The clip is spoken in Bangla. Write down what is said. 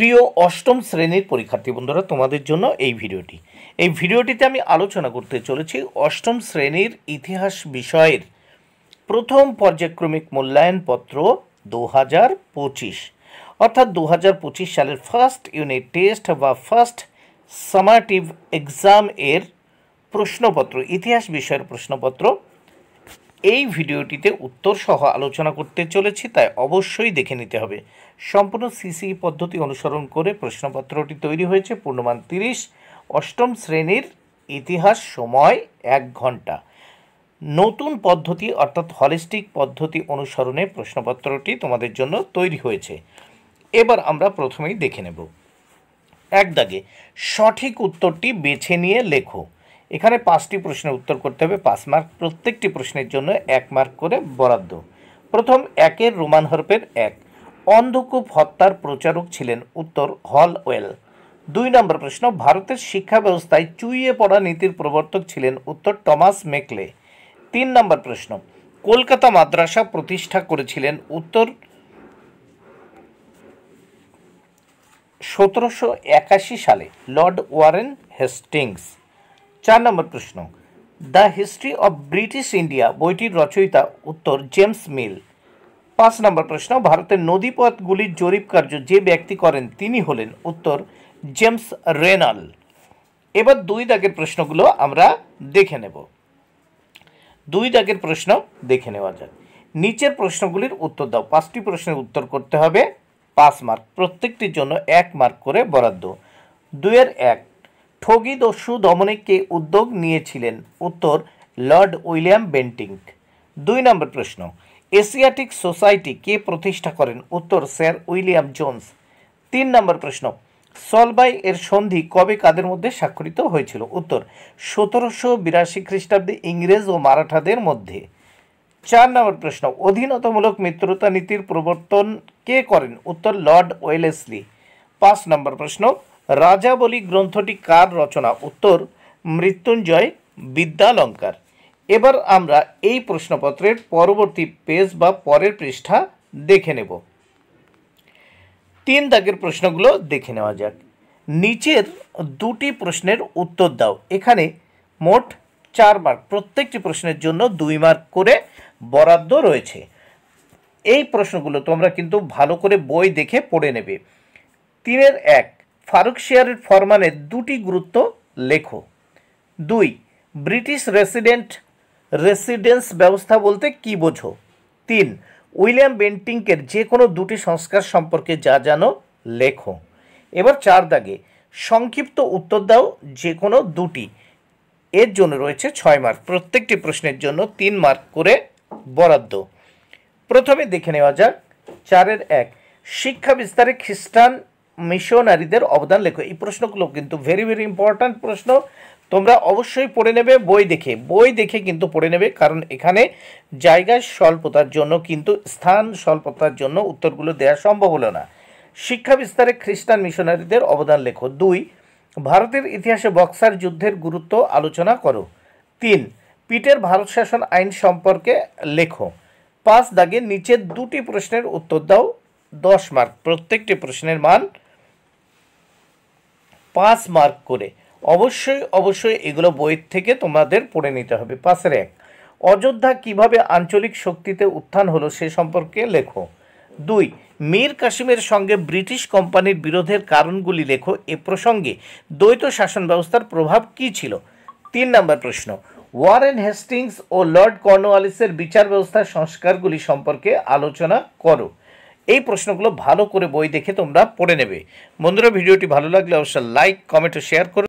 প্রিয় অষ্টম শ্রেণীর পরীক্ষার্থী বন্ধুরা, তোমাদের জন্য এই ভিডিওটিতে আমি আলোচনা করতে চলেছি অষ্টম শ্রেণীর ইতিহাস বিষয়ের প্রথম পর্যায়ক্রমিক মূল্যায়নপত্র 2025, অর্থাৎ 2025 সালের ফার্স্ট ইউনিট টেস্ট বা ফার্স্ট সামাটিভ এক্সাম এর প্রশ্নপত্র, ইতিহাস বিষয়ের প্রশ্নপত্র। এই ভিডিওটিতে উত্তর সহ আলোচনা করতে চলেছি, তাই অবশ্যই দেখে নিতে হবে। সম্পূর্ণ সিসি পদ্ধতি অনুসরণ করে প্রশ্নপত্রটি তৈরি হয়েছে। পূর্ণমান 30, অষ্টম শ্রেণীর ইতিহাস, সময় 1 ঘন্টা। নতুন পদ্ধতি অর্থাৎ হলিস্টিক পদ্ধতি অনুসরণে প্রশ্নপত্রটি তোমাদের জন্য তৈরি হয়েছে। এবার আমরা প্রথমেই দেখে নেব। 1 দাগে সঠিক উত্তরটি বেছে নিয়ে লেখো। এখানে 5টি প্রশ্নের উত্তর করতে হবে, 5 মার্ক। প্রত্যেকটি প্রশ্নের জন্য 1 মার্ক করে বরাদ্দ। প্রথম 1-এর রোমান হরফের 1, অন্ধকূপ হত্যার প্রচারক ছিলেন? উত্তর হলওয়েল। 2 নম্বর প্রশ্ন, ভারতের শিক্ষা ব্যবস্থায় চুইয়ে পড়া নীতির প্রবর্তক ছিলেন? উত্তর টমাস মেকলে। 3 নম্বর প্রশ্ন, কলকাতা মাদ্রাসা প্রতিষ্ঠা করেছিলেন? উত্তর 1781 সালে লর্ড ওয়ারেন হেস্টিংস। 4 নম্বর প্রশ্ন, the history of British India বইটির রচয়িতা? উত্তর জেমস মিল। 5 নম্বর প্রশ্ন, ভারতের নদীপথগুলির জরিপ কার্য যে ব্যক্তি করেন তিনি হলেন? উত্তর জেমস রেনাল। এবার 2 দাগের প্রশ্নগুলো আমরা দেখে নেব। 2 দাগের প্রশ্ন দেখে নেওয়া যাক। নিচের প্রশ্নগুলির উত্তর দাও। 5টি প্রশ্নের উত্তর করতে হবে, 5 মার্ক। প্রত্যেকটির জন্য 1 মার্ক করে বরাদ্দ। 2-1, ঠগী দস্যু দমনে কে উদ্যোগ নিয়েছিলেন? উত্তর লর্ড উইলিয়াম বেন্টিঙ্ক। 2 নম্বর প্রশ্ন, এশিয়াটিক সোসাইটি কে প্রতিষ্ঠা করেন? উত্তর স্যার উইলিয়াম জোন্স। 3 নম্বর প্রশ্ন, সলবাই এর সন্ধি কবে কাদের মধ্যে স্বাক্ষরিত হয়েছিল? উত্তর 1782 খ্রিস্টাব্দে ইংরেজ ও মারাঠাদের মধ্যে। 4 নম্বর প্রশ্ন, অধীনতামূলক মিত্রতা নীতির প্রবর্তন কে করেন? উত্তর লর্ড ওয়েলেসলি। 5 নম্বর প্রশ্ন, রাজাবলী গ্রন্থটি কার রচনা? উত্তর মৃত্যুঞ্জয় বিদ্যালঙ্কার। এবার আমরা এই প্রশ্নপত্রের পরবর্তী পেজ বা পরের পৃষ্ঠা দেখে নেব। 3 দাগের প্রশ্নগুলো দেখে নেওয়া যাক। নিচের 2টি প্রশ্নের উত্তর দাও। এখানে মোট 4 মার্ক। প্রত্যেকটি প্রশ্নের জন্য 2 মার্ক করে বরাদ্দ রয়েছে। এই প্রশ্নগুলো তোমরা কিন্তু ভালো করে বই দেখে পড়ে নেবে। 3-1, ফারুকশিয়ারের ফরমানের 2টি গুরুত্ব লেখো। 2, ব্রিটিশ রেসিডেন্স ব্যবস্থা বলতে কি বোঝো? 3, উইলিয়াম বেন্টিঙ্কের যে কোনো 2টি সংস্কার সম্পর্কে যা জানো লেখো। এবার 4 দাগে সংক্ষিপ্ত উত্তর দাও যে কোনো 2টি। এর জন্য রয়েছে 6 মার্ক। প্রত্যেকটি প্রশ্নের জন্য 3 মার্ক করে বরাদ্দ। প্রথমে দেখে নেওয়া যাক 4-1, শিক্ষা বিস্তারে খ্রিস্টান মিশনারিদের অবদান লেখো। এই প্রশ্নগুলো কিন্তু ভেরি ইম্পর্ট্যান্ট প্রশ্ন। তোমরা অবশ্যই পড়ে নেবে বই দেখে কিন্তু পড়ে নেবে, কারণ এখানে জায়গার স্বল্পতার জন্য কিন্তু স্থান স্বল্পতার জন্য উত্তরগুলো দেওয়া সম্ভব হলো না। শিক্ষা বিস্তারে খ্রিস্টান মিশনারিদের অবদান লেখো। 2, ভারতের ইতিহাসে বক্সার যুদ্ধের গুরুত্ব আলোচনা করো। 3, পিটের ভারত শাসন আইন সম্পর্কে লেখো। 5 দাগে নিচের 2টি প্রশ্নের উত্তর দাও। 10 মার্ক। প্রত্যেকটি প্রশ্নের মান 5 মার্ক করে। অবশ্যই এগুলো বইয়ের থেকে তোমাদের পড়ে নিতে হবে। 5-1, অযোধ্যা কিভাবে আঞ্চলিক শক্তিতে উত্থান হলো সে সম্পর্কে লেখো। 2, মীর কাসিমের সঙ্গে ব্রিটিশ কোম্পানির বিরোধের কারণগুলি লেখো। এ প্রসঙ্গে দ্বৈত শাসন ব্যবস্থার প্রভাব কী ছিল? 3 নম্বর প্রশ্ন, ওয়ারেন হেস্টিংস ও লর্ড কর্নওয়ালিসের বিচার ব্যবস্থার সংস্কারগুলি সম্পর্কে আলোচনা করো। এই প্রশ্নগুলো ভালো করে বই দেখে তোমরা পড়ে নেবে। বন্ধুরা, ভিডিওটি ভালো লাগলে অবশ্যই লাইক, কমেন্ট ও শেয়ার করো।